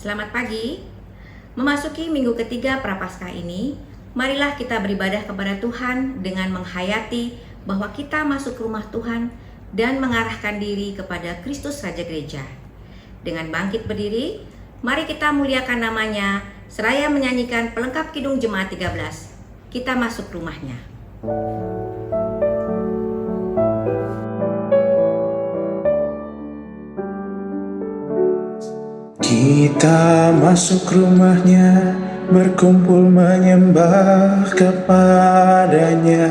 Selamat pagi. Memasuki minggu ketiga Prapaskah ini, marilah kita beribadah kepada Tuhan dengan menghayati bahwa kita masuk rumah Tuhan dan mengarahkan diri kepada Kristus Raja Gereja. Dengan bangkit berdiri, mari kita muliakan namanya seraya menyanyikan pelengkap Kidung Jemaat 13. Kita masuk rumahnya. Kita masuk rumahnya, berkumpul menyembah kepadanya.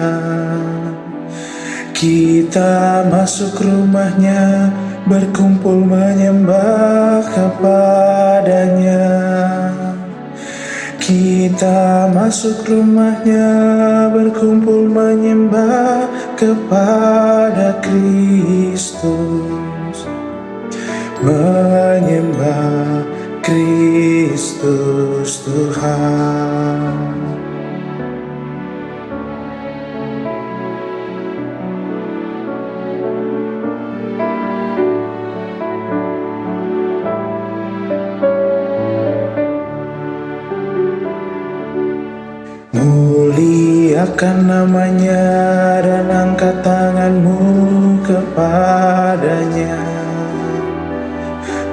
Kita masuk rumahnya, berkumpul menyembah kepadanya. Kita masuk rumahnya, berkumpul menyembah kepada Kristus. Menyembah Kristus Tuhan. Muliakan namanya dan angkat tanganmu kepadanya.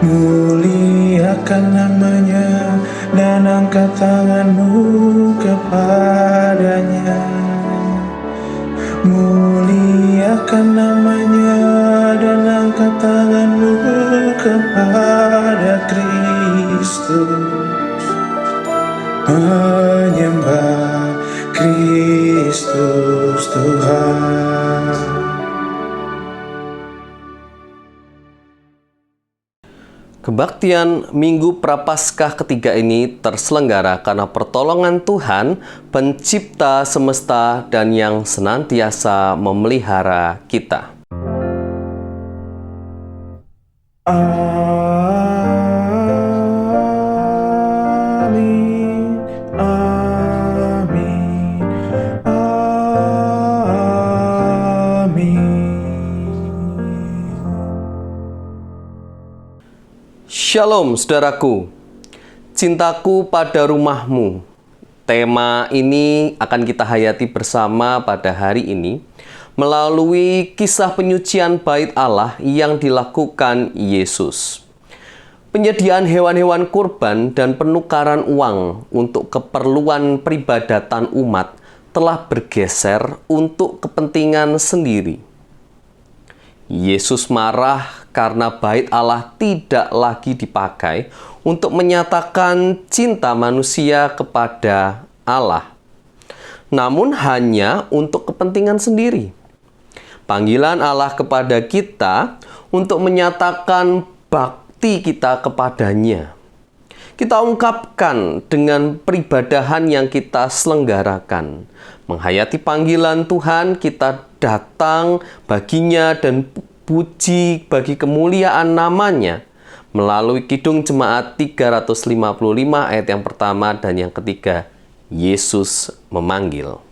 Muliakan namanya dan angkat tanganmu kepadanya. Muliakan namanya dan angkat tanganmu kepada Kristus. Menyembah Kristus Tuhan. Kebaktian Minggu Prapaskah ketiga ini terselenggara karena pertolongan Tuhan, pencipta semesta dan yang senantiasa memelihara kita. Amin, amin, amin. Shalom saudaraku, cintaku pada rumahmu. Tema ini akan kita hayati bersama pada hari ini melalui kisah penyucian bait Allah yang dilakukan Yesus. Penyediaan hewan-hewan kurban dan penukaran uang untuk keperluan peribadatan umat telah bergeser untuk kepentingan sendiri. Yesus marah karena bait Allah tidak lagi dipakai untuk menyatakan cinta manusia kepada Allah, namun hanya untuk kepentingan sendiri. Panggilan Allah kepada kita untuk menyatakan bakti kita kepadanya, kita ungkapkan dengan peribadahan yang kita selenggarakan. Menghayati panggilan Tuhan, kita datang baginya dan puji bagi kemuliaan namanya melalui Kidung Jemaat 355 ayat yang pertama dan yang ketiga, Yesus memanggil.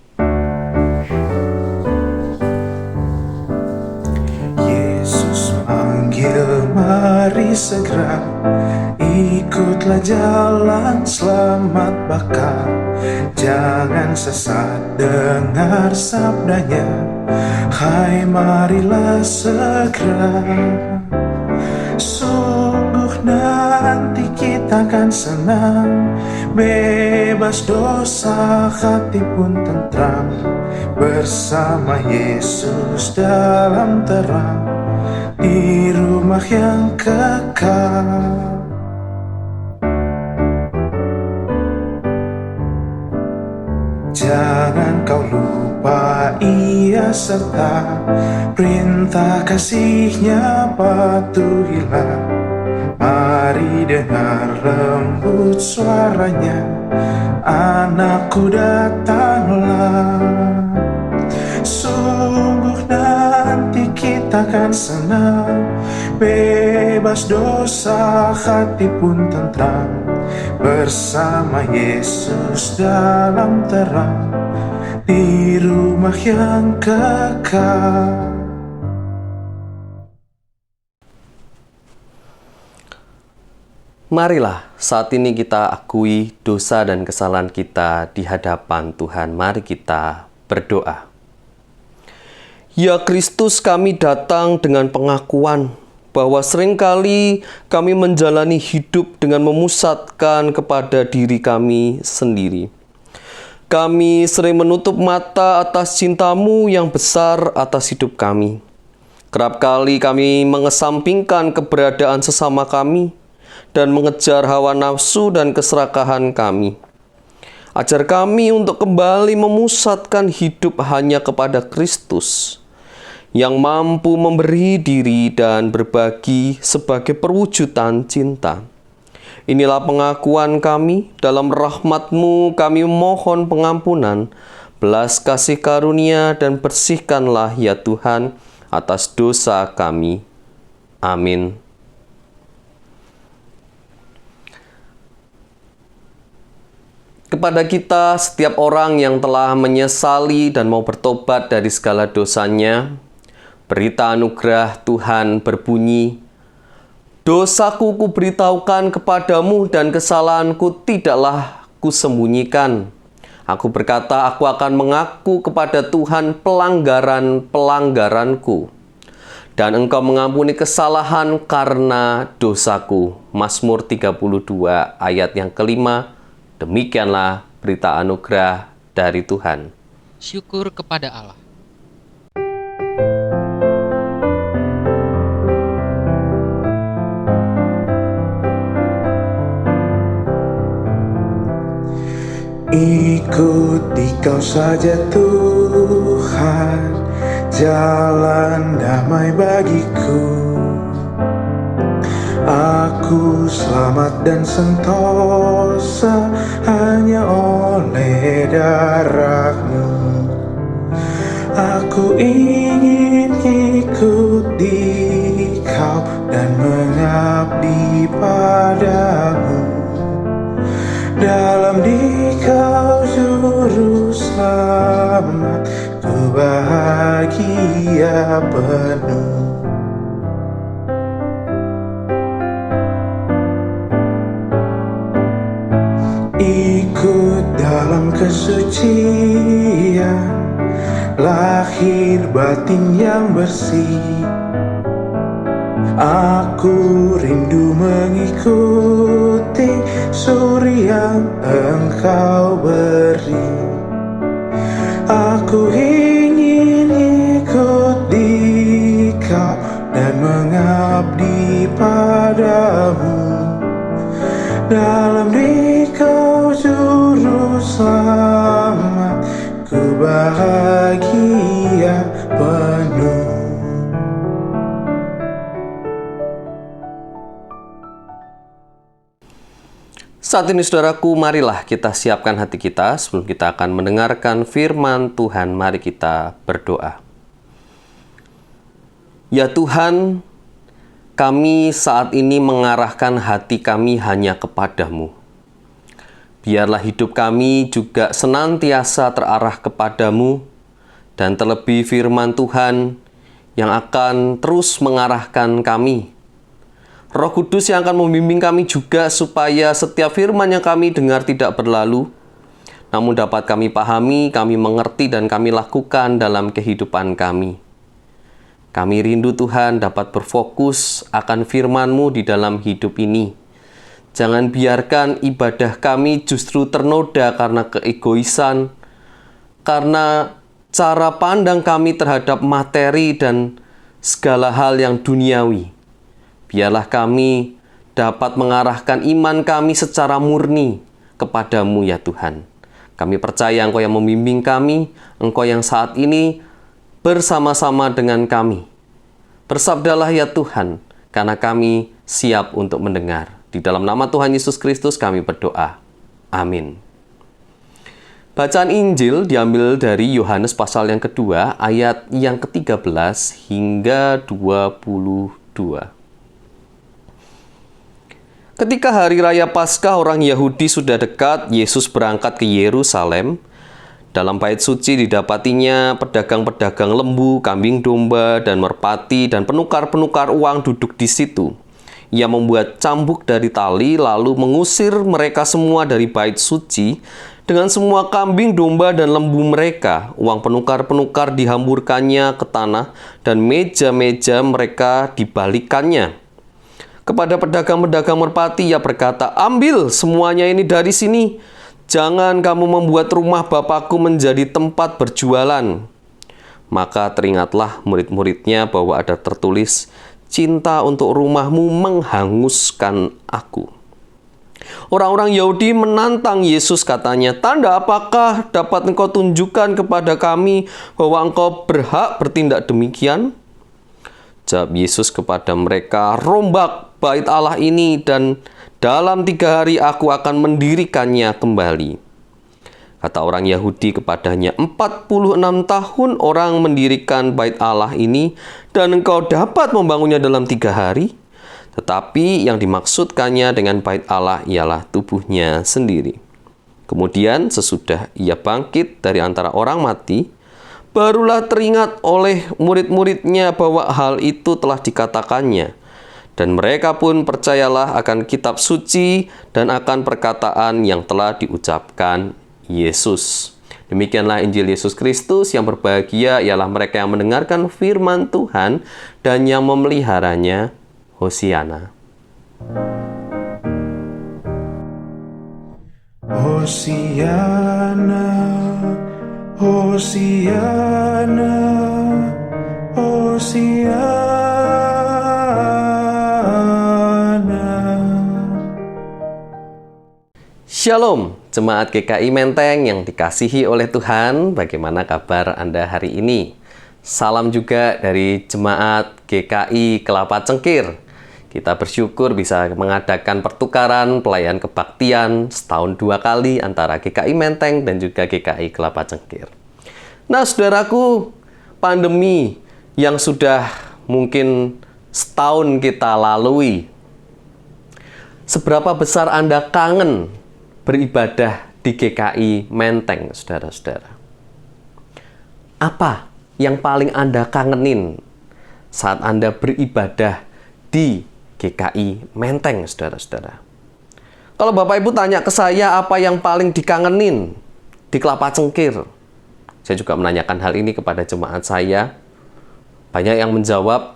Yesus manggil, mari segera ikutlah jalan selamat bakal. Jangan sesat, dengar sabdanya. Hai, marilah segera. Sungguh nanti kita akan senang, bebas dosa, hati pun tentram. Bersama Yesus dalam terang, di rumah yang kekal. Jangan kau lupa Ia serta perintah kasih-Nya patuhilah. Mari dengar lembut suaranya, anakku datanglah. Sungguh nanti kita akan senang, bebas dosa, hati pun tentram. Bersama Yesus dalam terang, di rumah yang kekal. Marilah saat ini kita akui dosa dan kesalahan kita di hadapan Tuhan. Mari kita berdoa. Ya Kristus, kami datang dengan pengakuan bahwa seringkali kami menjalani hidup dengan memusatkan kepada diri kami sendiri. Kami sering menutup mata atas cinta-Mu yang besar atas hidup kami. Kerap kali kami mengesampingkan keberadaan sesama kami dan mengejar hawa nafsu dan keserakahan kami. Ajar kami untuk kembali memusatkan hidup hanya kepada Kristus, yang mampu memberi diri dan berbagi sebagai perwujudan cinta. Inilah pengakuan kami, dalam rahmat-Mu kami mohon pengampunan, belas kasih karunia, dan bersihkanlah ya Tuhan atas dosa kami. Amin. Kepada kita, setiap orang yang telah menyesali dan mau bertobat dari segala dosanya, berita anugerah Tuhan berbunyi, "Dosaku kuberitahukan kepadamu dan kesalahanku tidaklah kusembunyikan. Aku berkata, aku akan mengaku kepada Tuhan pelanggaran-pelanggaranku. Dan Engkau mengampuni kesalahan karena dosaku." Mazmur 32 ayat yang kelima. Demikianlah berita anugerah dari Tuhan. Syukur kepada Allah. Ikuti Kau saja Tuhan, jalan damai bagiku. Aku selamat dan sentosa hanya oleh darah-Mu. Aku ingin ikuti Kau dan mengabdi padamu. Dalam Dikau juru selamat, ku bahagia penuh. Ikut dalam kesucian, lahir batin yang bersih. Aku rindu mengikuti suri yang Engkau beri. Aku ingin ikut Dikau dan mengabdi padamu. Dalam Dikau juru selamat, ku bahagia penuh. Saat ini saudaraku, marilah kita siapkan hati kita sebelum kita akan mendengarkan firman Tuhan. Mari kita berdoa. Ya Tuhan, kami saat ini mengarahkan hati kami hanya kepadamu. Biarlah hidup kami juga senantiasa terarah kepadamu, dan terlebih firman Tuhan yang akan terus mengarahkan kami. Roh Kudus yang akan membimbing kami juga supaya setiap firman yang kami dengar tidak berlalu, namun dapat kami pahami, kami mengerti, dan kami lakukan dalam kehidupan kami. Kami rindu Tuhan dapat berfokus akan firman-Mu di dalam hidup ini. Jangan biarkan ibadah kami justru ternoda karena keegoisan, karena cara pandang kami terhadap materi dan segala hal yang duniawi. Biarlah kami dapat mengarahkan iman kami secara murni kepadamu ya Tuhan. Kami percaya Engkau yang membimbing kami, Engkau yang saat ini bersama-sama dengan kami. Bersabdalah ya Tuhan, karena kami siap untuk mendengar. Di dalam nama Tuhan Yesus Kristus kami berdoa. Amin. Bacaan Injil diambil dari Yohanes pasal yang kedua, ayat yang ke-13 hingga 22. Ketika hari raya Paskah orang Yahudi sudah dekat, Yesus berangkat ke Yerusalem. Dalam bait suci didapatinya pedagang-pedagang lembu, kambing domba, dan merpati, dan penukar-penukar uang duduk di situ. Ia membuat cambuk dari tali, lalu mengusir mereka semua dari bait suci dengan semua kambing, domba, dan lembu mereka. Uang penukar-penukar dihamburkannya ke tanah, dan meja-meja mereka dibalikannya. Kepada pedagang-pedagang merpati ia berkata, "Ambil semuanya ini dari sini. Jangan kamu membuat rumah Bapakku menjadi tempat berjualan." Maka teringatlah murid-muridnya bahwa ada tertulis, "Cinta untuk rumahmu menghanguskan aku." Orang-orang Yahudi menantang Yesus, katanya, "Tanda apakah dapat engkau tunjukkan kepada kami bahwa engkau berhak bertindak demikian?" Jawab Yesus kepada mereka, "Rombak bait Allah ini, dan dalam 3 hari aku akan mendirikannya kembali." Kata orang Yahudi kepadanya, 46 tahun orang mendirikan bait Allah ini, dan engkau dapat membangunnya dalam 3 hari? Tetapi yang dimaksudkannya dengan bait Allah ialah tubuhnya sendiri. Kemudian sesudah ia bangkit dari antara orang mati, barulah teringat oleh murid-muridnya bahwa hal itu telah dikatakannya. Dan mereka pun percayalah akan kitab suci dan akan perkataan yang telah diucapkan Yesus. Demikianlah Injil Yesus Kristus. Yang berbahagia ialah mereka yang mendengarkan firman Tuhan dan yang memeliharanya. Hosiana. Hosiana, Hosiana, Hosiana. Shalom, Jemaat GKI Menteng yang dikasihi oleh Tuhan. Bagaimana kabar Anda hari ini? Salam juga dari Jemaat GKI Kelapa Cengkir. Kita bersyukur bisa mengadakan pertukaran pelayan kebaktian setahun 2 kali antara GKI Menteng dan juga GKI Kelapa Cengkir. Nah, saudaraku, pandemi yang sudah mungkin setahun kita lalui, seberapa besar Anda kangen beribadah di GKI Menteng, saudara-saudara? Apa yang paling Anda kangenin saat Anda beribadah di GKI Menteng, saudara-saudara? Kalau Bapak Ibu tanya ke saya apa yang paling dikangenin di Kelapa Cengkir, saya juga menanyakan hal ini kepada jemaat saya. Banyak yang menjawab,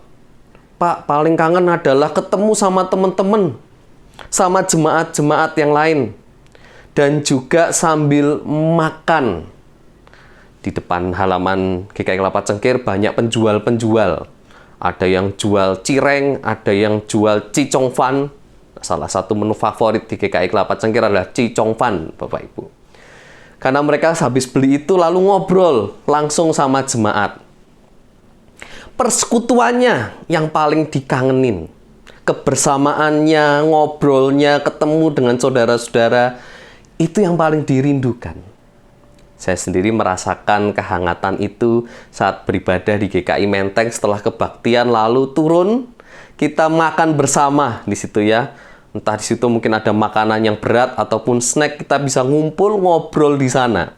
"Pak, paling kangen adalah ketemu sama teman-teman, sama jemaat-jemaat yang lain, dan juga sambil makan." Di depan halaman GKI Kelapa Cengkir banyak penjual-penjual. Ada yang jual cireng, ada yang jual cicongfan. Salah satu menu favorit di GKI Kelapa Cengkir adalah cicongfan, Bapak Ibu. Karena mereka habis beli itu lalu ngobrol langsung sama jemaat. Persekutuannya yang paling dikangenin. Kebersamaannya, ngobrolnya, ketemu dengan saudara-saudara, itu yang paling dirindukan. Saya sendiri merasakan kehangatan itu saat beribadah di GKI Menteng setelah kebaktian, lalu turun, kita makan bersama di situ ya. Entah di situ mungkin ada makanan yang berat ataupun snack, kita bisa ngumpul ngobrol di sana.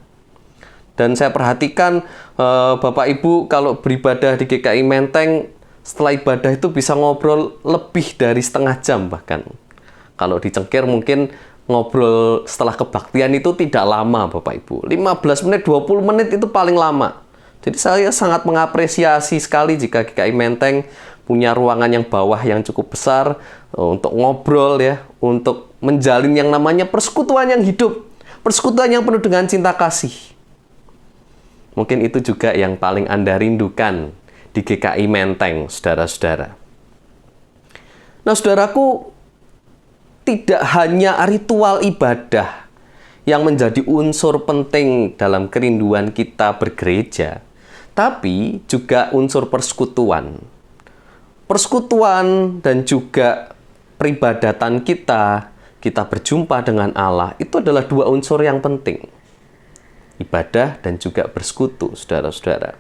Dan saya perhatikan Bapak Ibu kalau beribadah di GKI Menteng, setelah ibadah itu bisa ngobrol lebih dari setengah jam bahkan. Kalau di Cengkir mungkin ngobrol setelah kebaktian itu tidak lama, Bapak Ibu. 15 menit, 20 menit itu paling lama. Jadi saya sangat mengapresiasi sekali jika GKI Menteng punya ruangan yang bawah yang cukup besar untuk ngobrol ya, untuk menjalin yang namanya persekutuan yang hidup, persekutuan yang penuh dengan cinta kasih. Mungkin itu juga yang paling Anda rindukan di GKI Menteng, saudara-saudara. Nah, saudaraku, tidak hanya ritual ibadah yang menjadi unsur penting dalam kerinduan kita bergereja, tapi juga unsur persekutuan. Persekutuan dan juga peribadatan kita berjumpa dengan Allah, itu adalah 2 unsur yang penting. Ibadah dan juga bersekutu, saudara-saudara.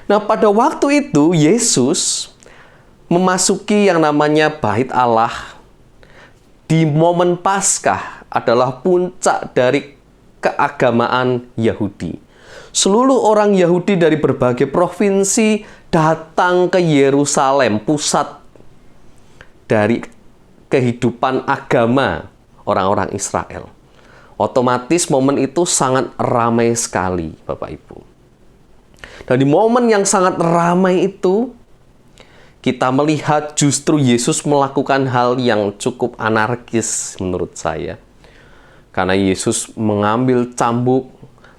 Nah, pada waktu itu Yesus memasuki yang namanya bait Allah. Di momen Paskah adalah puncak dari keagamaan Yahudi. Seluruh orang Yahudi dari berbagai provinsi datang ke Yerusalem, pusat dari kehidupan agama orang-orang Israel. Otomatis momen itu sangat ramai sekali, Bapak Ibu. Dan di momen yang sangat ramai itu, kita melihat justru Yesus melakukan hal yang cukup anarkis menurut saya. Karena Yesus mengambil cambuk,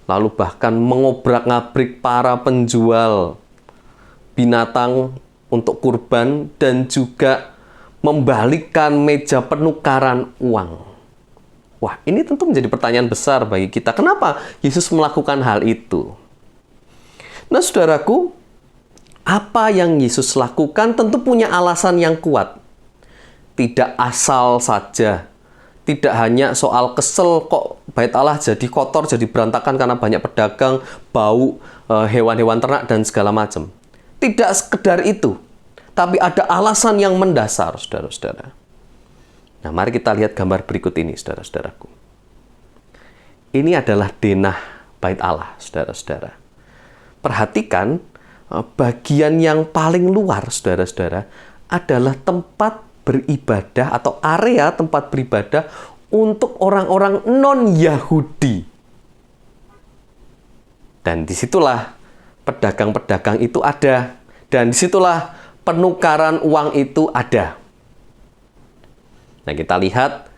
lalu bahkan mengobrak-ngabrik para penjual binatang untuk kurban, dan juga membalikkan meja penukaran uang. Wah, ini tentu menjadi pertanyaan besar bagi kita. Kenapa Yesus melakukan hal itu? Nah, saudaraku, apa yang Yesus lakukan tentu punya alasan yang kuat. Tidak asal saja. Tidak hanya soal kesel kok Bait Allah jadi kotor, jadi berantakan karena banyak pedagang, bau, hewan-hewan ternak, dan segala macam. Tidak sekedar itu. Tapi ada alasan yang mendasar, saudara-saudara. Nah, mari kita lihat gambar berikut ini, saudara-saudaraku. Ini adalah denah Bait Allah, saudara-saudara. Perhatikan, bagian yang paling luar, saudara-saudara, adalah tempat beribadah atau area tempat beribadah untuk orang-orang non-Yahudi. Dan disitulah pedagang-pedagang itu ada. Dan disitulah penukaran uang itu ada. Nah, kita lihat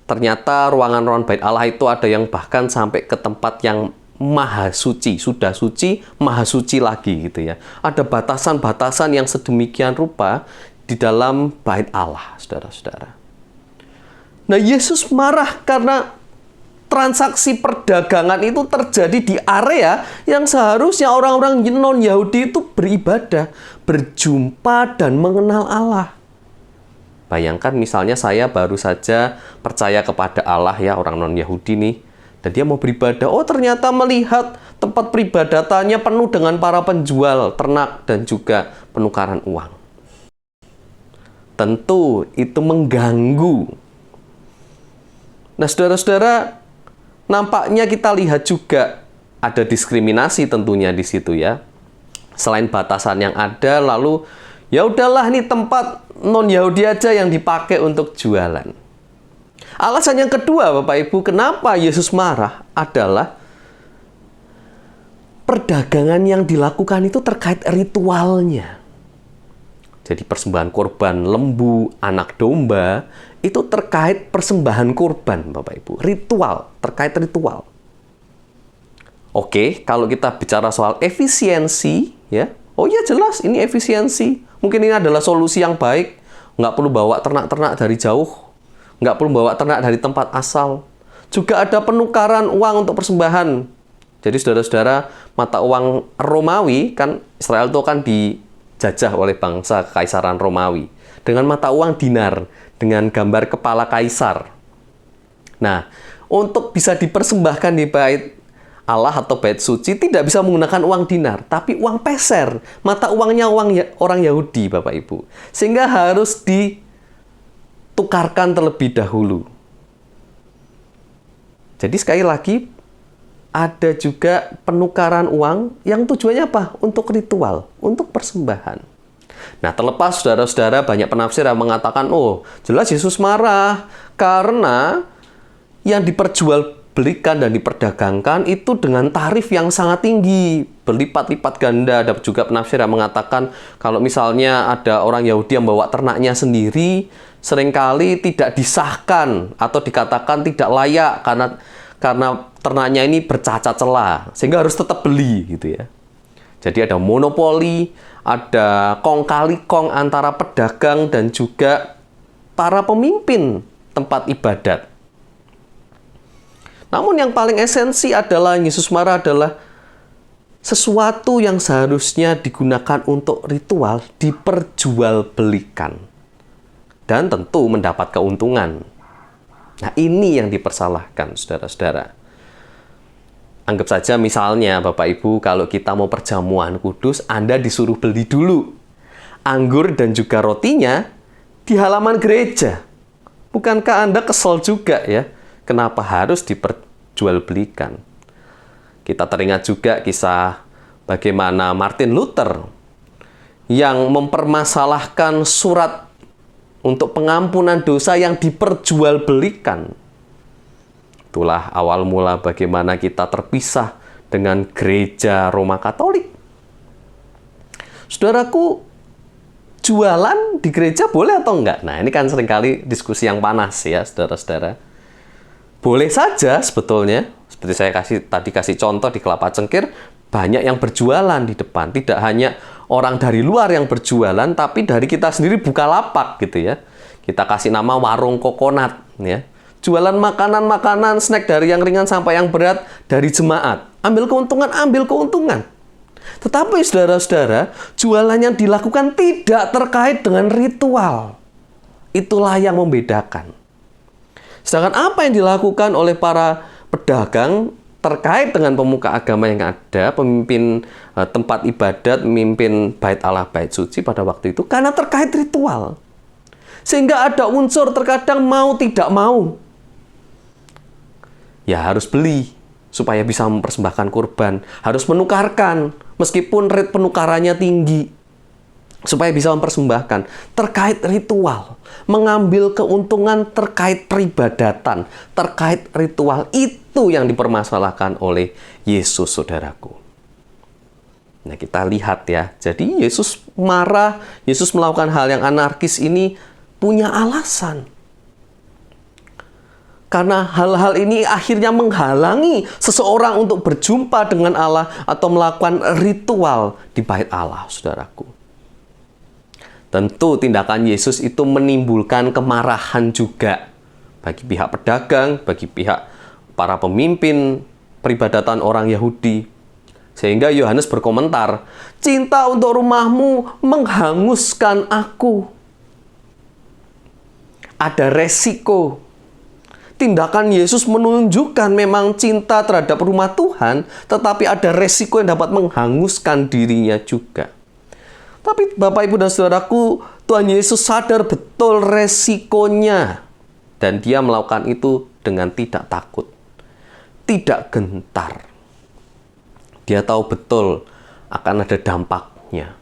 ternyata ruangan-ruangan Bait Allah itu ada yang bahkan sampai ke tempat yang maha suci, sudah suci, maha suci lagi gitu ya. Ada batasan-batasan yang sedemikian rupa di dalam Bait Allah, saudara-saudara. Nah, Yesus marah karena transaksi perdagangan itu terjadi di area yang seharusnya orang-orang non-Yahudi itu beribadah, berjumpa, dan mengenal Allah. Bayangkan misalnya saya baru saja percaya kepada Allah ya, orang non-Yahudi nih. Dan dia mau beribadah. Oh, ternyata melihat tempat peribadatannya penuh dengan para penjual ternak dan juga penukaran uang. Tentu itu mengganggu. Nah, saudara-saudara, nampaknya kita lihat juga ada diskriminasi tentunya di situ ya. Selain batasan yang ada, lalu ya udahlah nih tempat non-Yahudi aja yang dipakai untuk jualan. Alasan yang kedua, Bapak Ibu, kenapa Yesus marah adalah perdagangan yang dilakukan itu terkait ritualnya. Jadi persembahan korban lembu, anak domba, itu terkait persembahan korban, Bapak Ibu. Ritual, terkait ritual. Oke, kalau kita bicara soal efisiensi, ya, oh ya jelas ini efisiensi. Mungkin ini adalah solusi yang baik. Nggak perlu bawa ternak-ternak dari jauh. Nggak perlu bawa ternak dari tempat asal. Juga ada penukaran uang untuk persembahan. Jadi saudara-saudara, mata uang Romawi, kan Israel itu kan dijajah oleh bangsa Kekaisaran Romawi. Dengan mata uang dinar, dengan gambar kepala kaisar. Nah, untuk bisa dipersembahkan di Bait Allah atau Bait Suci tidak bisa menggunakan uang dinar, tapi uang peser. Mata uangnya orang Yahudi, Bapak Ibu. Sehingga harus ditukarkan terlebih dahulu. Jadi sekali lagi, ada juga penukaran uang yang tujuannya apa? Untuk ritual, untuk persembahan. Nah, terlepas saudara-saudara, banyak penafsir yang mengatakan, oh jelas Yesus marah karena yang diperjualbelikan dan diperdagangkan itu dengan tarif yang sangat tinggi, berlipat-lipat ganda. Ada juga penafsir yang mengatakan kalau misalnya ada orang Yahudi yang bawa ternaknya sendiri, seringkali tidak disahkan atau dikatakan tidak layak karena ternaknya ini bercacat celah, sehingga harus tetap beli gitu ya. Jadi ada monopoli, ada kong kali kong antara pedagang dan juga para pemimpin tempat ibadat. Namun yang paling esensi adalah Yesus marah adalah sesuatu yang seharusnya digunakan untuk ritual diperjualbelikan dan tentu mendapat keuntungan. Nah, ini yang dipersalahkan, saudara-saudara. Anggap saja misalnya Bapak Ibu, kalau kita mau perjamuan kudus, Anda disuruh beli dulu anggur dan juga rotinya di halaman gereja. Bukankah Anda kesel juga ya? Kenapa harus diperjualbelikan? Kita teringat juga kisah bagaimana Martin Luther yang mempermasalahkan surat untuk pengampunan dosa yang diperjualbelikan. Itulah awal mula bagaimana kita terpisah dengan gereja Roma Katolik. Saudaraku, jualan di gereja boleh atau enggak? Nah, ini kan seringkali diskusi yang panas ya, saudara-saudara. Boleh saja sebetulnya. Seperti saya kasih contoh di Kelapa Cengkir, banyak yang berjualan di depan. Tidak hanya orang dari luar yang berjualan, tapi dari kita sendiri buka lapak gitu ya. Kita kasih nama warung kokonat ya. Jualan makanan-makanan, snack dari yang ringan sampai yang berat dari jemaat. Ambil keuntungan, ambil keuntungan. Tetapi saudara-saudara, jualan yang dilakukan tidak terkait dengan ritual. Itulah yang membedakan. Sedangkan apa yang dilakukan oleh para pedagang terkait dengan pemuka agama yang ada, pemimpin tempat ibadat, pemimpin bait Allah, bait suci pada waktu itu, karena terkait ritual. Sehingga ada unsur terkadang mau tidak mau. Ya harus beli supaya bisa mempersembahkan kurban. Harus menukarkan meskipun rate penukarannya tinggi supaya bisa mempersembahkan. Terkait ritual, mengambil keuntungan terkait peribadatan, terkait ritual, itu yang dipermasalahkan oleh Yesus, saudaraku. Nah, kita lihat ya. Jadi Yesus marah, Yesus melakukan hal yang anarkis ini punya alasan. Karena hal-hal ini akhirnya menghalangi seseorang untuk berjumpa dengan Allah atau melakukan ritual di bait Allah, saudaraku. Tentu tindakan Yesus itu menimbulkan kemarahan juga bagi pihak pedagang, bagi pihak para pemimpin peribadatan orang Yahudi. Sehingga Yohanes berkomentar, "Cinta untuk rumahmu menghanguskan aku." Ada resiko. Tindakan Yesus menunjukkan memang cinta terhadap rumah Tuhan, tetapi ada resiko yang dapat menghanguskan dirinya juga. Tapi Bapak, Ibu, dan Saudaraku, Tuhan Yesus sadar betul resikonya. Dan dia melakukan itu dengan tidak takut, tidak gentar. Dia tahu betul akan ada dampaknya.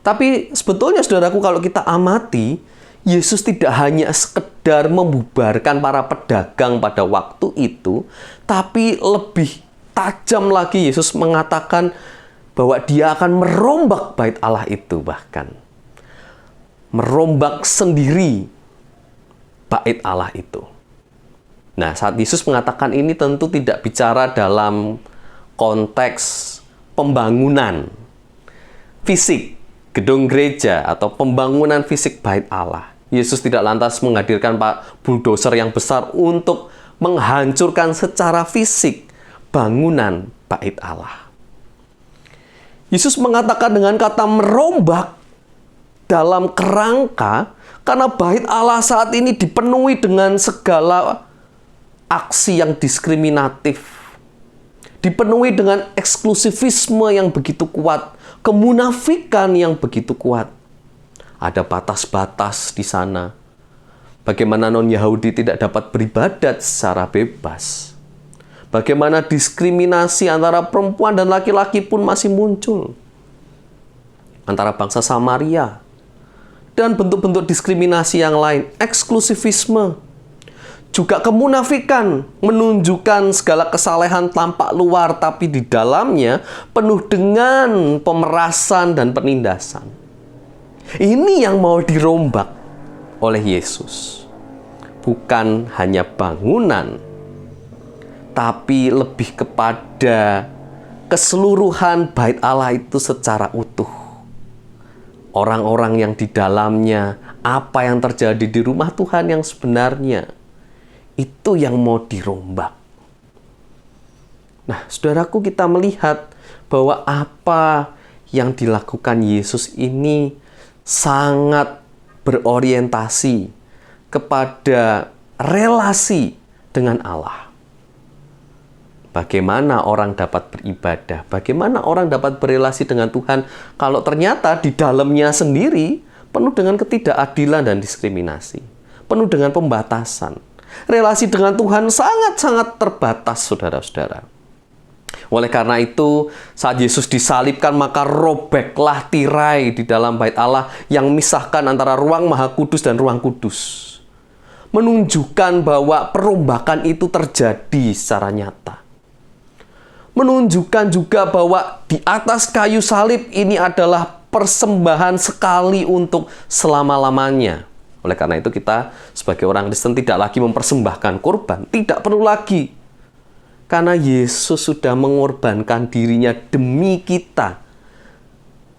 Tapi sebetulnya, Saudaraku, kalau kita amati, Yesus tidak hanya sekedar membubarkan para pedagang pada waktu itu, tapi lebih tajam lagi Yesus mengatakan bahwa dia akan merombak bait Allah itu, bahkan merombak sendiri bait Allah itu. Nah, saat Yesus mengatakan ini tentu tidak bicara dalam konteks pembangunan fisik gedung gereja atau pembangunan fisik bait Allah. Yesus tidak lantas menghadirkan Pak bulldozer yang besar untuk menghancurkan secara fisik bangunan bait Allah. Yesus mengatakan dengan kata merombak dalam kerangka karena bait Allah saat ini dipenuhi dengan segala aksi yang diskriminatif, dipenuhi dengan eksklusivisme yang begitu kuat, kemunafikan yang begitu kuat. Ada batas-batas di sana. Bagaimana non-Yahudi tidak dapat beribadat secara bebas. Bagaimana diskriminasi antara perempuan dan laki-laki pun masih muncul. Antara bangsa Samaria. Dan bentuk-bentuk diskriminasi yang lain. Eksklusivisme. Juga kemunafikan, menunjukkan segala kesalehan tampak luar, tapi di dalamnya penuh dengan pemerasan dan penindasan. Ini yang mau dirombak oleh Yesus. Bukan hanya bangunan, tapi lebih kepada keseluruhan bait Allah itu secara utuh. Orang-orang yang di dalamnya, apa yang terjadi di rumah Tuhan yang sebenarnya, itu yang mau dirombak. Nah, saudaraku, kita melihat bahwa apa yang dilakukan Yesus ini sangat berorientasi kepada relasi dengan Allah. Bagaimana orang dapat beribadah, bagaimana orang dapat berelasi dengan Tuhan kalau ternyata di dalamnya sendiri penuh dengan ketidakadilan dan diskriminasi, penuh dengan pembatasan. Relasi dengan Tuhan sangat-sangat terbatas, saudara-saudara. Oleh karena itu, saat Yesus disalibkan, maka robeklah tirai di dalam bait Allah yang memisahkan antara ruang Maha Kudus dan ruang kudus. Menunjukkan bahwa perombakan itu terjadi secara nyata. Menunjukkan juga bahwa di atas kayu salib ini adalah persembahan sekali untuk selama-lamanya. Oleh karena itu kita sebagai orang Kristen tidak lagi mempersembahkan korban. Tidak perlu lagi. Karena Yesus sudah mengorbankan dirinya demi kita.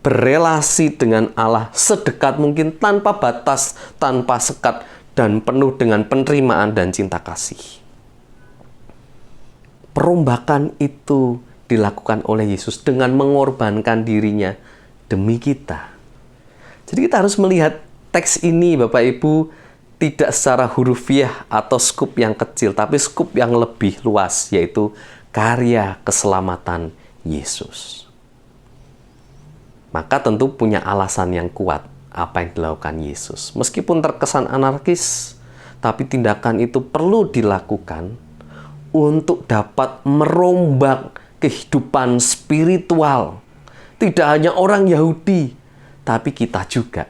Berelasi dengan Allah sedekat mungkin, tanpa batas, tanpa sekat, dan penuh dengan penerimaan dan cinta kasih. Perombakan itu dilakukan oleh Yesus dengan mengorbankan dirinya demi kita. Jadi kita harus melihat teks ini, Bapak Ibu, tidak secara hurufiah atau skup yang kecil, tapi skup yang lebih luas, yaitu karya keselamatan Yesus. Maka tentu punya alasan yang kuat apa yang dilakukan Yesus. Meskipun terkesan anarkis, tapi tindakan itu perlu dilakukan untuk dapat merombak kehidupan spiritual. Tidak hanya orang Yahudi, tapi kita juga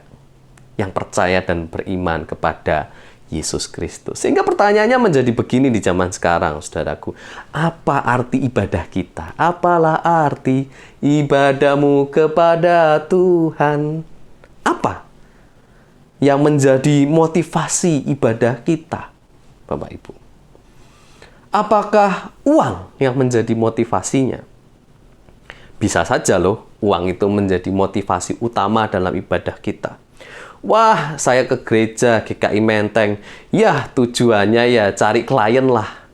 yang percaya dan beriman kepada Yesus Kristus. Sehingga pertanyaannya menjadi begini di zaman sekarang, saudaraku. Apa arti ibadah kita? Apalah arti ibadahmu kepada Tuhan? Apa yang menjadi motivasi ibadah kita, Bapak Ibu? Apakah uang yang menjadi motivasinya? Bisa saja loh, uang itu menjadi motivasi utama dalam ibadah kita. Wah, saya ke gereja GKI Menteng. Ya, tujuannya ya cari klien lah.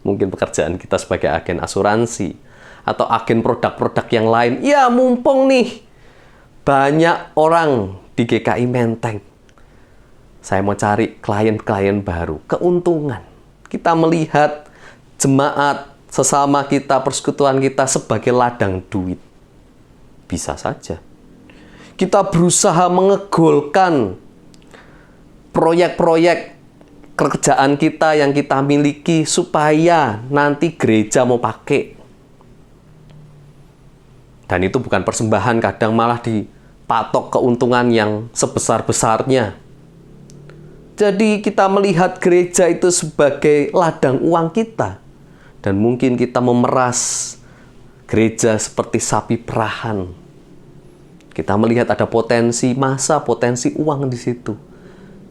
Mungkin pekerjaan kita sebagai agen asuransi. Atau agen produk-produk yang lain. Ya, mumpung nih banyak orang di GKI Menteng. Saya mau cari klien-klien baru. Keuntungan. Kita melihat jemaat sesama kita, persekutuan kita sebagai ladang duit. Bisa saja. Kita berusaha mengegolkan proyek-proyek kerjaan kita yang kita miliki supaya nanti gereja mau pakai. Dan itu bukan persembahan, kadang malah dipatok keuntungan yang sebesar-besarnya. Jadi kita melihat gereja itu sebagai ladang uang kita. Dan mungkin kita memeras gereja seperti sapi perahan. Kita melihat ada potensi masa, potensi uang di situ.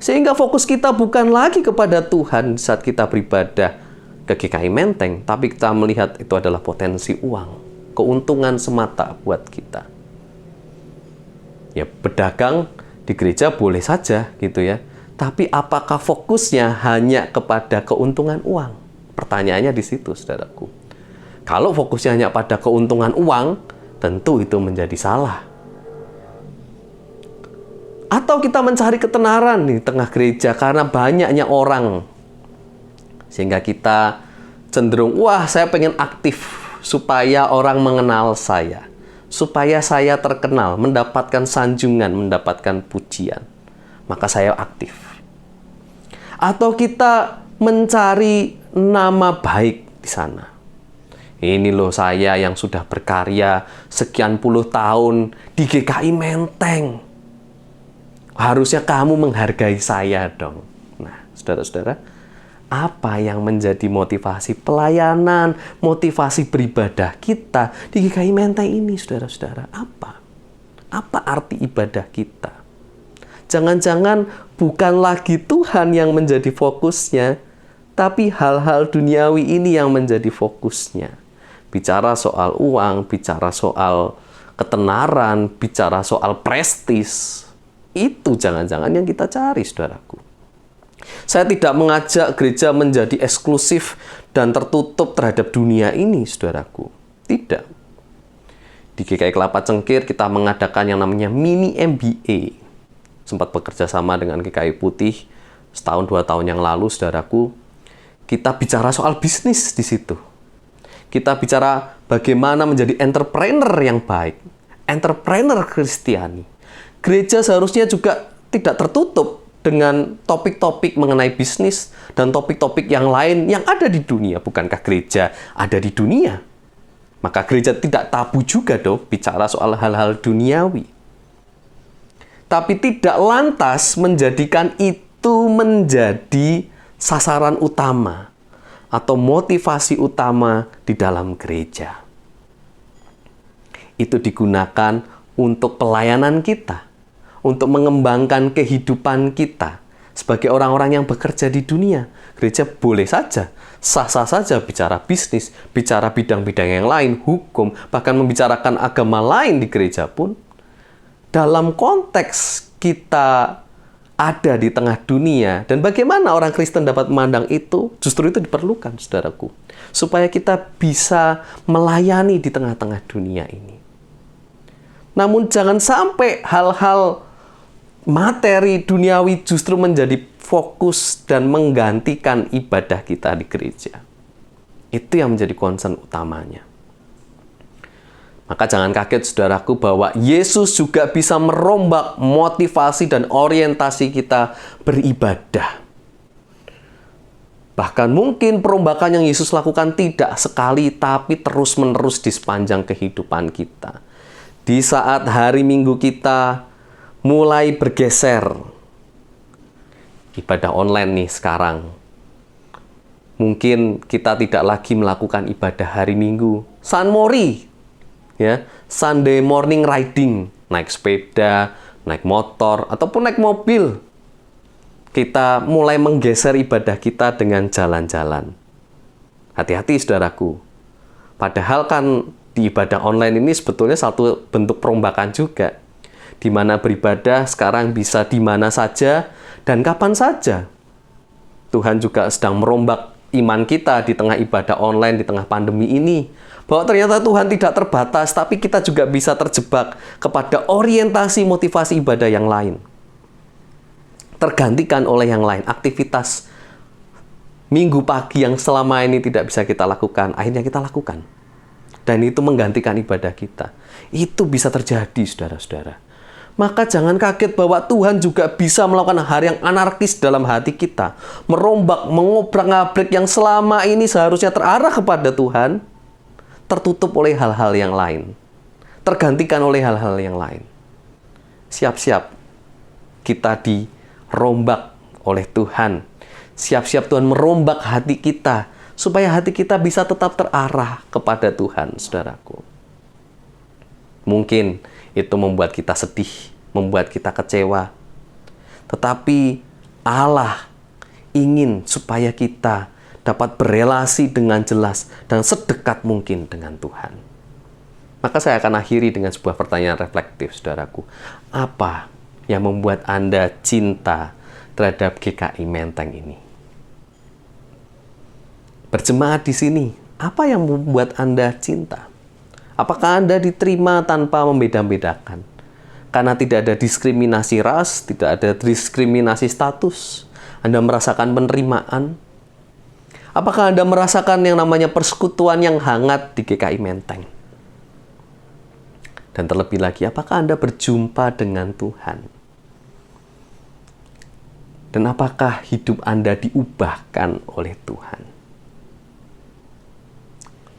Sehingga fokus kita bukan lagi kepada Tuhan saat kita beribadah ke GKI Menteng, tapi kita melihat itu adalah potensi uang, keuntungan semata buat kita. Ya, berdagang di gereja boleh saja gitu ya. Tapi apakah fokusnya hanya kepada keuntungan uang? Pertanyaannya di situ, saudaraku. Kalau fokusnya hanya pada keuntungan uang, tentu itu menjadi salah. Atau kita mencari ketenaran di tengah gereja karena banyaknya orang. Sehingga kita cenderung, wah saya pengen aktif supaya orang mengenal saya. Supaya saya terkenal, mendapatkan sanjungan, mendapatkan pujian. Maka saya aktif. Atau kita mencari nama baik di sana. Ini loh saya yang sudah berkarya sekian puluh tahun di GKI Menteng. Harusnya kamu menghargai saya dong. Nah, saudara-saudara, apa yang menjadi motivasi pelayanan, motivasi beribadah kita di GKI Menteng ini, saudara-saudara? Apa? Apa arti ibadah kita? Jangan-jangan bukan lagi Tuhan yang menjadi fokusnya, tapi hal-hal duniawi ini yang menjadi fokusnya. Bicara soal uang, bicara soal ketenaran, bicara soal prestis. Itu jangan-jangan yang kita cari, saudaraku. Saya tidak mengajak gereja menjadi eksklusif dan tertutup terhadap dunia ini, saudaraku. Tidak. Di GKI Kelapa Cengkir kita mengadakan yang namanya mini MBA. Sempat bekerja sama dengan GKI Putih setahun 2 tahun yang lalu, saudaraku. Kita bicara soal bisnis di situ. Kita bicara bagaimana menjadi entrepreneur yang baik. Entrepreneur Kristiani. Gereja seharusnya juga tidak tertutup dengan topik-topik mengenai bisnis dan topik-topik yang lain yang ada di dunia. Bukankah gereja ada di dunia? Maka gereja tidak tabu juga dong bicara soal hal-hal duniawi. Tapi tidak lantas menjadikan itu menjadi sasaran utama atau motivasi utama di dalam gereja. Itu digunakan untuk pelayanan kita, untuk mengembangkan kehidupan kita sebagai orang-orang yang bekerja di dunia. Gereja boleh saja, sah-sah saja bicara bisnis, bicara bidang-bidang yang lain, hukum, bahkan membicarakan agama lain di gereja pun. Dalam konteks kita ada di tengah dunia, dan bagaimana orang Kristen dapat memandang itu, justru itu diperlukan, saudaraku. Supaya kita bisa melayani di tengah-tengah dunia ini. Namun jangan sampai hal-hal materi duniawi justru menjadi fokus dan menggantikan ibadah kita di gereja. Itu yang menjadi concern utamanya. Maka jangan kaget saudaraku bahwa Yesus juga bisa merombak motivasi dan orientasi kita beribadah. Bahkan mungkin perombakan yang Yesus lakukan tidak sekali tapi terus-menerus di sepanjang kehidupan kita. Di saat hari Minggu kita mulai bergeser, ibadah online nih sekarang. Mungkin kita tidak lagi melakukan ibadah hari Minggu. Sunmori, ya, Sunday morning riding, naik sepeda, naik motor, ataupun naik mobil. Kita mulai menggeser ibadah kita dengan jalan-jalan. Hati-hati saudaraku. Padahal kan di ibadah online ini sebetulnya satu bentuk perombakan juga. Di mana beribadah sekarang bisa di mana saja dan kapan saja. Tuhan juga sedang merombak iman kita di tengah ibadah online, di tengah pandemi ini. Bahwa ternyata Tuhan tidak terbatas, tapi kita juga bisa terjebak kepada orientasi motivasi ibadah yang lain. Tergantikan oleh yang lain. Aktivitas Minggu pagi yang selama ini tidak bisa kita lakukan, akhirnya kita lakukan. Dan itu menggantikan ibadah kita. Itu bisa terjadi, saudara-saudara. Maka jangan kaget bahwa Tuhan juga bisa melakukan hal yang anarkis dalam hati kita. Merombak, mengobrak-ngabrik yang selama ini seharusnya terarah kepada Tuhan, tertutup oleh hal-hal yang lain. Tergantikan oleh hal-hal yang lain. Siap-siap kita dirombak oleh Tuhan. Siap-siap Tuhan merombak hati kita, supaya hati kita bisa tetap terarah kepada Tuhan, saudaraku. Mungkin itu membuat kita sedih, membuat kita kecewa. Tetapi Allah ingin supaya kita dapat berelasi dengan jelas dan sedekat mungkin dengan Tuhan. Maka saya akan akhiri dengan sebuah pertanyaan reflektif, saudaraku. Apa yang membuat Anda cinta terhadap GKI Menteng ini? Berjemaat di sini, apa yang membuat Anda cinta? Apakah Anda diterima tanpa membeda-bedakan? Karena tidak ada diskriminasi ras, tidak ada diskriminasi status. Anda merasakan penerimaan. Apakah Anda merasakan yang namanya persekutuan yang hangat di GKI Menteng? Dan terlebih lagi, apakah Anda berjumpa dengan Tuhan? Dan apakah hidup Anda diubahkan oleh Tuhan?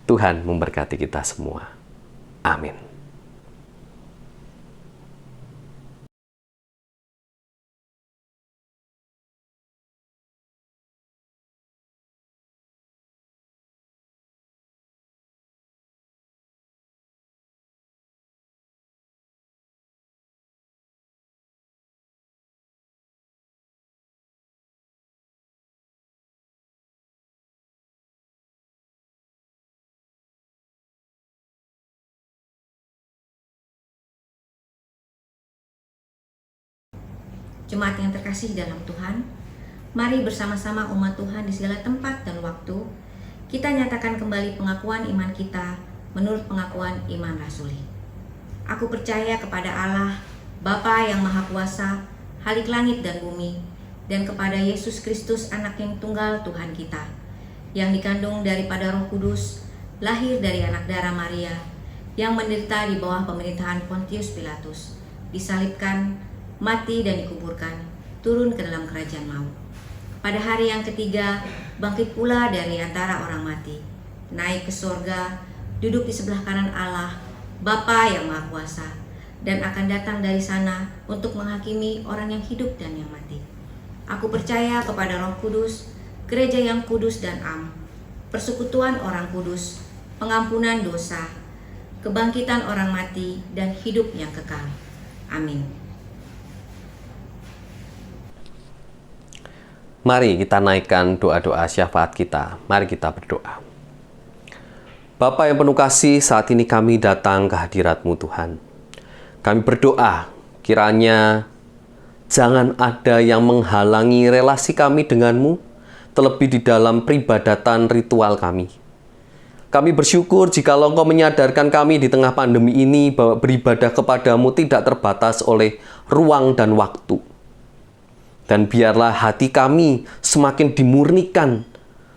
Tuhan memberkati kita semua. Amin. Jemaat yang terkasih dalam Tuhan, mari bersama-sama umat Tuhan di segala tempat dan waktu, kita nyatakan kembali pengakuan iman kita menurut pengakuan iman rasuli. Aku percaya kepada Allah, Bapa yang Maha Kuasa, Halik langit dan bumi, dan kepada Yesus Kristus anak yang tunggal Tuhan kita, yang dikandung daripada Roh Kudus, lahir dari anak darah Maria, yang menderita di bawah pemerintahan Pontius Pilatus, disalibkan, mati dan dikuburkan, turun ke dalam kerajaan maut. Pada hari yang ketiga, bangkit pula dari antara orang mati, naik ke sorga, duduk di sebelah kanan Allah, Bapa yang Maha Kuasa, dan akan datang dari sana untuk menghakimi orang yang hidup dan yang mati. Aku percaya kepada Roh Kudus, gereja yang kudus dan am, persekutuan orang kudus, pengampunan dosa, kebangkitan orang mati, dan hidup yang kekal. Amin. Mari kita naikkan doa-doa syafaat kita. Mari kita berdoa. Bapa yang penuh kasih, saat ini kami datang ke hadirat-Mu Tuhan. Kami berdoa, kiranya jangan ada yang menghalangi relasi kami dengan-Mu, terlebih di dalam peribadatan ritual kami. Kami bersyukur jikalau Engkau menyadarkan kami di tengah pandemi ini bahwa beribadah kepada-Mu tidak terbatas oleh ruang dan waktu. Dan biarlah hati kami semakin dimurnikan.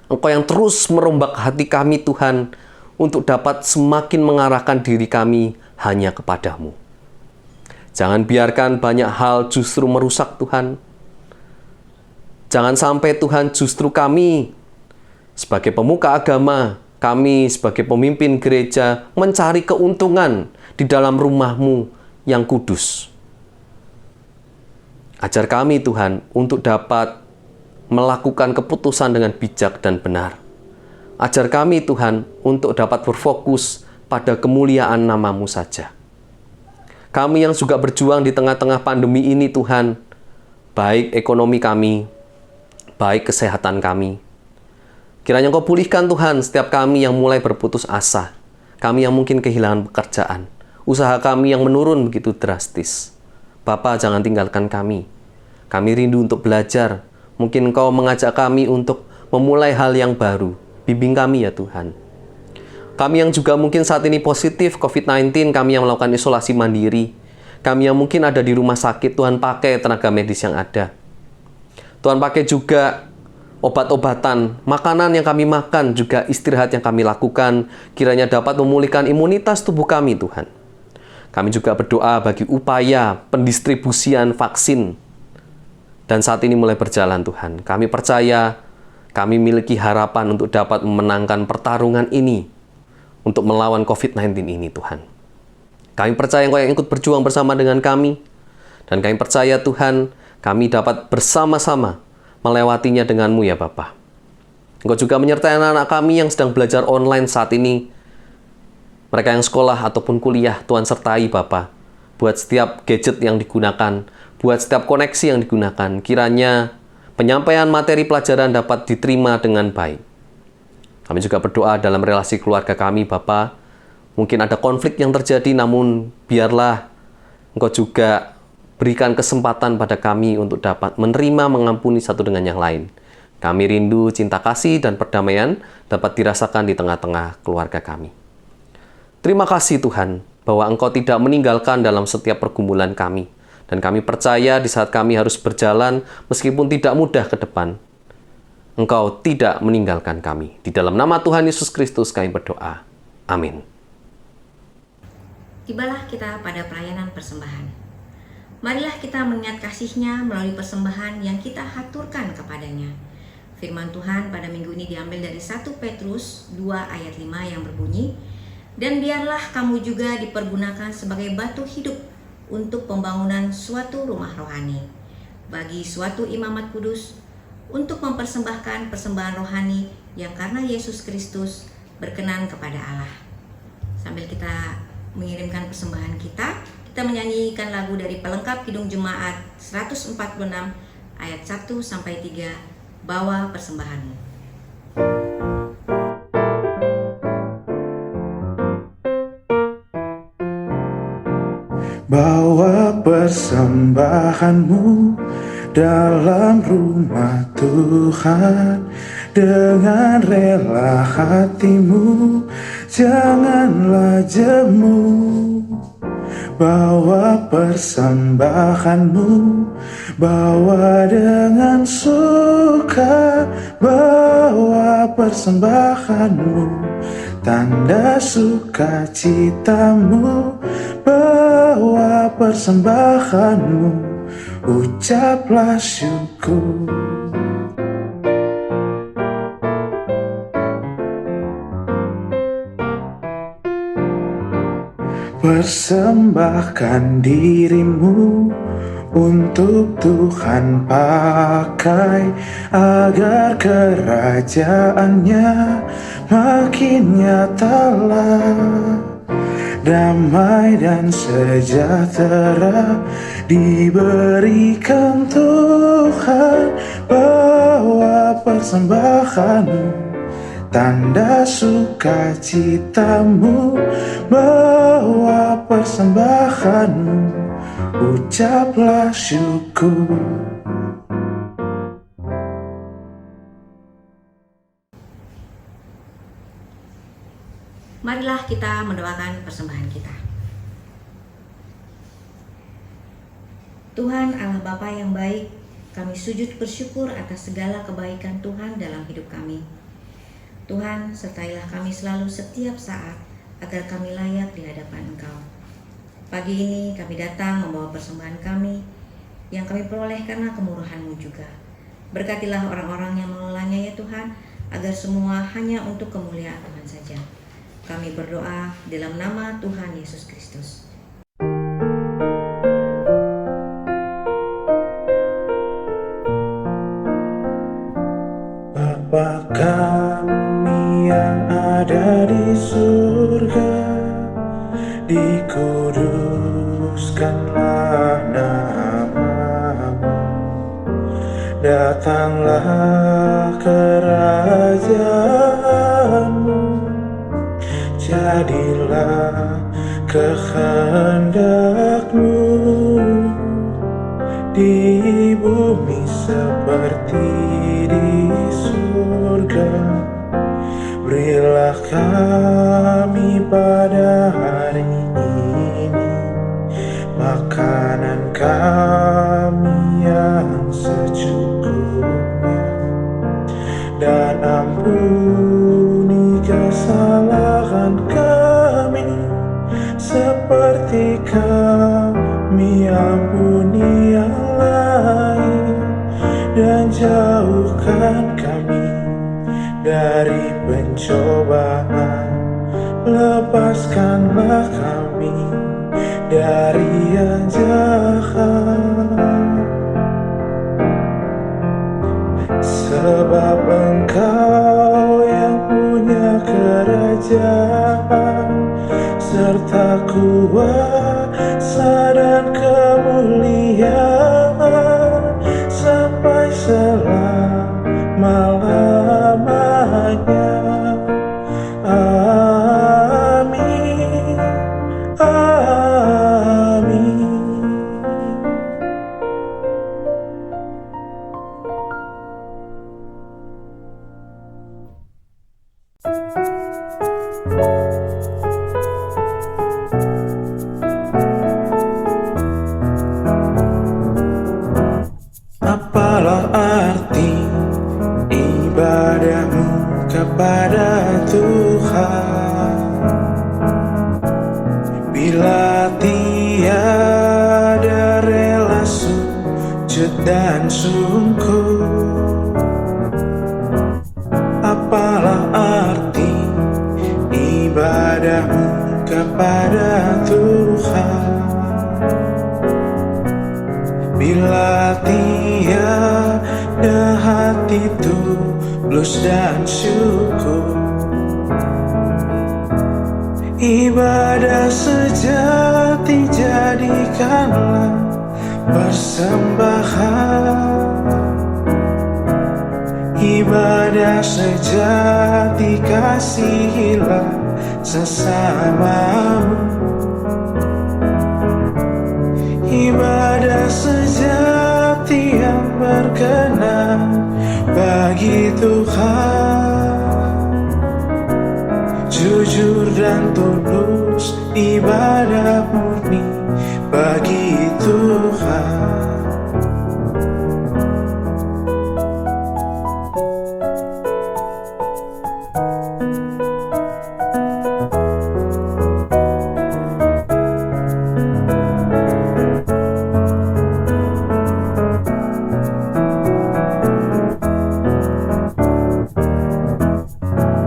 Engkau yang terus merombak hati kami Tuhan, untuk dapat semakin mengarahkan diri kami hanya kepada-Mu. Jangan biarkan banyak hal justru merusak Tuhan. Jangan sampai Tuhan justru kami sebagai pemuka agama, kami sebagai pemimpin gereja mencari keuntungan di dalam rumah-Mu yang kudus. Ajar kami Tuhan untuk dapat melakukan keputusan dengan bijak dan benar. Ajar kami Tuhan untuk dapat berfokus pada kemuliaan nama-Mu saja. Kami yang juga berjuang di tengah-tengah pandemi ini Tuhan, baik ekonomi kami, baik kesehatan kami. Kiranya Engkau pulihkan Tuhan setiap kami yang mulai berputus asa, kami yang mungkin kehilangan pekerjaan, usaha kami yang menurun begitu drastis. Bapa, jangan tinggalkan kami. Kami rindu untuk belajar. Mungkin Engkau mengajak kami untuk memulai hal yang baru. Bimbing kami ya Tuhan. Kami yang juga mungkin saat ini positif COVID-19, kami yang melakukan isolasi mandiri. Kami yang mungkin ada di rumah sakit, Tuhan pakai tenaga medis yang ada. Tuhan pakai juga obat-obatan, makanan yang kami makan, juga istirahat yang kami lakukan, kiranya dapat memulihkan imunitas tubuh kami Tuhan. Kami juga berdoa bagi upaya pendistribusian vaksin. Dan saat ini mulai berjalan Tuhan. Kami percaya, kami miliki harapan untuk dapat memenangkan pertarungan ini, untuk melawan COVID-19 ini Tuhan. Kami percaya Engkau yang ikut berjuang bersama dengan kami. Dan kami percaya Tuhan, kami dapat bersama-sama melewatinya dengan-Mu ya Bapa. Engkau juga menyertai anak-anak kami yang sedang belajar online saat ini. Mereka yang sekolah ataupun kuliah, Tuhan sertai Bapa. Buat setiap gadget yang digunakan, buat setiap koneksi yang digunakan, kiranya penyampaian materi pelajaran dapat diterima dengan baik. Kami juga berdoa dalam relasi keluarga kami, Bapa. Mungkin ada konflik yang terjadi, namun biarlah Engkau juga berikan kesempatan pada kami untuk dapat menerima, mengampuni satu dengan yang lain. Kami rindu cinta kasih dan perdamaian dapat dirasakan di tengah-tengah keluarga kami. Terima kasih Tuhan, bahwa Engkau tidak meninggalkan dalam setiap pergumulan kami. Dan kami percaya di saat kami harus berjalan, meskipun tidak mudah ke depan, Engkau tidak meninggalkan kami. Di dalam nama Tuhan Yesus Kristus kami berdoa. Amin. Tibalah kita pada pelayanan persembahan. Marilah kita mengingat kasih-Nya melalui persembahan yang kita haturkan kepadanya. Firman Tuhan pada minggu ini diambil dari 1 Petrus 2 ayat 5 yang berbunyi, "Dan biarlah kamu juga dipergunakan sebagai batu hidup untuk pembangunan suatu rumah rohani, bagi suatu imamat kudus, untuk mempersembahkan persembahan rohani yang karena Yesus Kristus berkenan kepada Allah." Sambil kita mengirimkan persembahan kita menyanyikan lagu dari pelengkap Kidung Jemaat 146 ayat 1-3, "Bawa Persembahanmu." Bawa persembahanmu dalam rumah Tuhan dengan rela hatimu, janganlah jemu. Bawa persembahanmu, bawa dengan suka, bawa persembahanmu, tanda sukacitamu. Bawa persembahanmu, ucaplah syukur. persembahkan dirimu untuk Tuhan pakai, agar kerajaannya makin nyatalah. Damai dan sejahtera diberikan Tuhan, bawa persembahanmu, tanda sukacitamu, bawa persembahanmu, ucaplah syukur. Marilah kita mendoakan persembahan kita. Tuhan Allah Bapa yang baik, kami sujud bersyukur atas segala kebaikan Tuhan dalam hidup kami. Tuhan, sertailah kami selalu setiap saat, agar kami layak di hadapan Engkau. Pagi ini kami datang membawa persembahan kami, yang kami peroleh karena kemurahan-Mu juga. Berkatilah orang-orang yang mengelolanya ya Tuhan, agar semua hanya untuk kemuliaan Tuhan saja. Kami berdoa dalam nama Tuhan Yesus Kristus. Bapa kami yang ada di surga, dikuduskanlah nama-Mu, datanglah kerajaan-Mu, jadilah kehendak-Mu di bumi seperti di surga. Berilah kami pada hari ini makanan kami yang secukupnya, dan ampuni kesalahan kami seperti kami ampuni yang lain, dan jauhkan kami dari pencobaan, lepaskanlah kami dari yang jahat. Sebab Engkau yang punya kerajaan, serta kuasa dan kemuliaan sampai selama-lamanya. Amin. Amin. Apalah arti ibadahmu kepada Tuhan bila tiada rela sujud dan sungguh? Apalah arti ibadahmu kepada Tuhan bila tiada hati tulus dan syukur? Ibadah sejati jadikanlah persembahan. Ibadah sejati kasihilah sesamamu. Ibadah sejati yang berkenan bagi Tuhan, jujur dan tulus ibadah murni bagi Tuhan.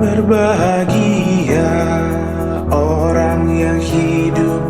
Berbahagia orang yang hidup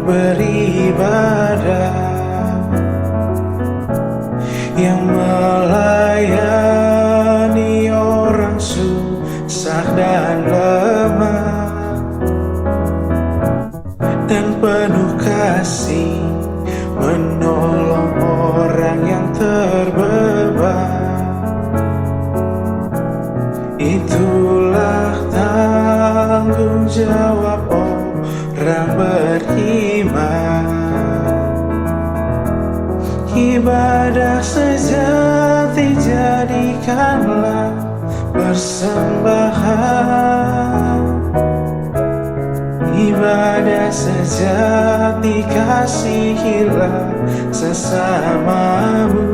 ibadah sejati jadikanlah persembahan. Ibadah sejati kasihilah sesamamu.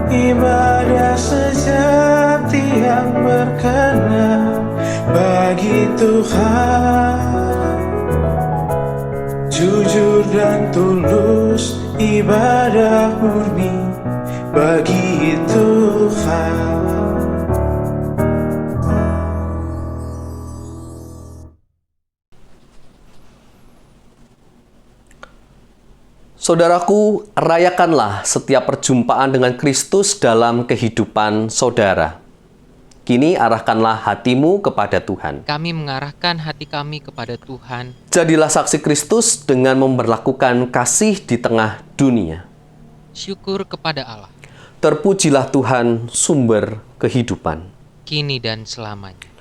Ibadah sejati yang berkenan bagi Tuhan. Jujur dan tulus, ibadah murni bagi Tuhan. Saudaraku, rayakanlah setiap perjumpaan dengan Kristus dalam kehidupan saudara. Kini arahkanlah hatimu kepada Tuhan. Kami mengarahkan hati kami kepada Tuhan. Jadilah saksi Kristus dengan memperlakukan kasih di tengah dunia. Syukur kepada Allah, Terpujilah Tuhan, sumber kehidupan. kini dan selamanya.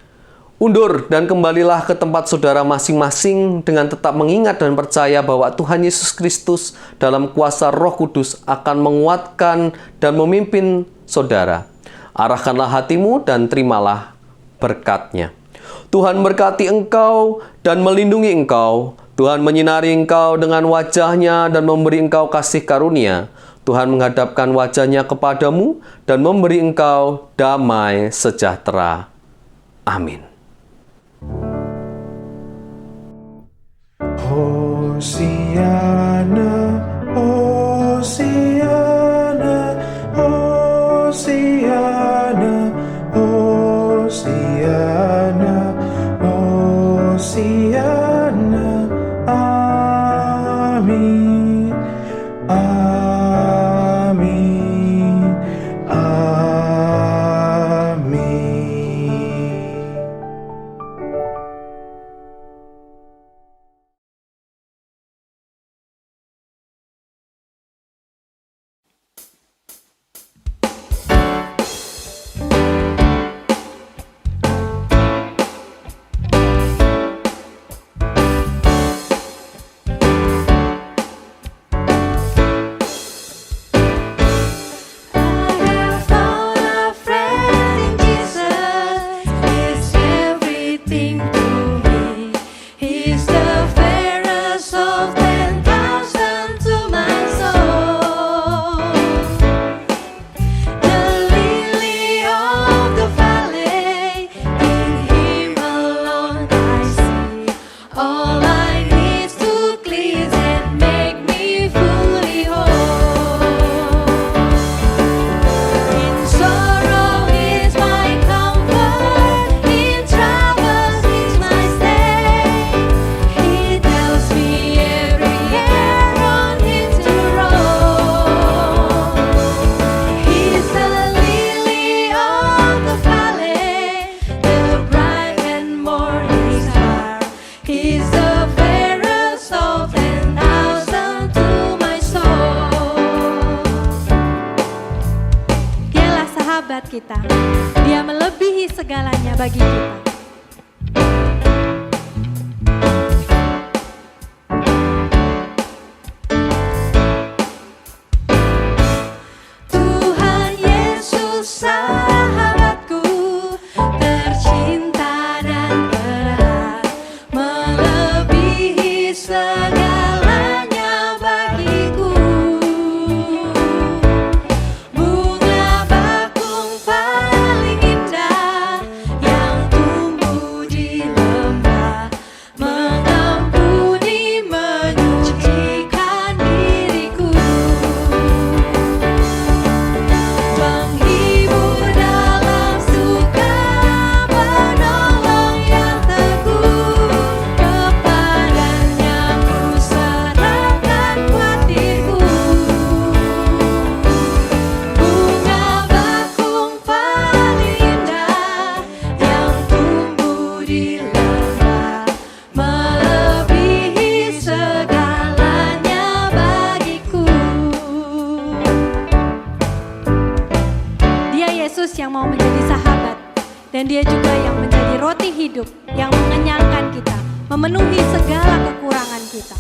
Undur dan kembalilah ke tempat saudara masing-masing dengan tetap mengingat dan percaya bahwa Tuhan Yesus Kristus dalam kuasa Roh Kudus akan menguatkan dan memimpin saudara. Arahkanlah hatimu dan terimalah berkat-Nya. Tuhan berkati engkau dan melindungi engkau. Tuhan menyinari engkau dengan wajah-Nya dan memberi engkau kasih karunia. Tuhan menghadapkan wajah-Nya kepadamu dan memberi engkau damai sejahtera. Amin. Hosiana, Hosiana, Hosiana, Hosiana, Hosiana. Amin, amin, amin. Kita. Dia melebihi segalanya bagi kita. Tuhan Yesus sahabatku, tercinta dan berhak, melebihi segalanya bagiku. Yang mau menjadi sahabat, dan dia juga yang menjadi roti hidup yang mengenyangkan kita, memenuhi segala kekurangan kita.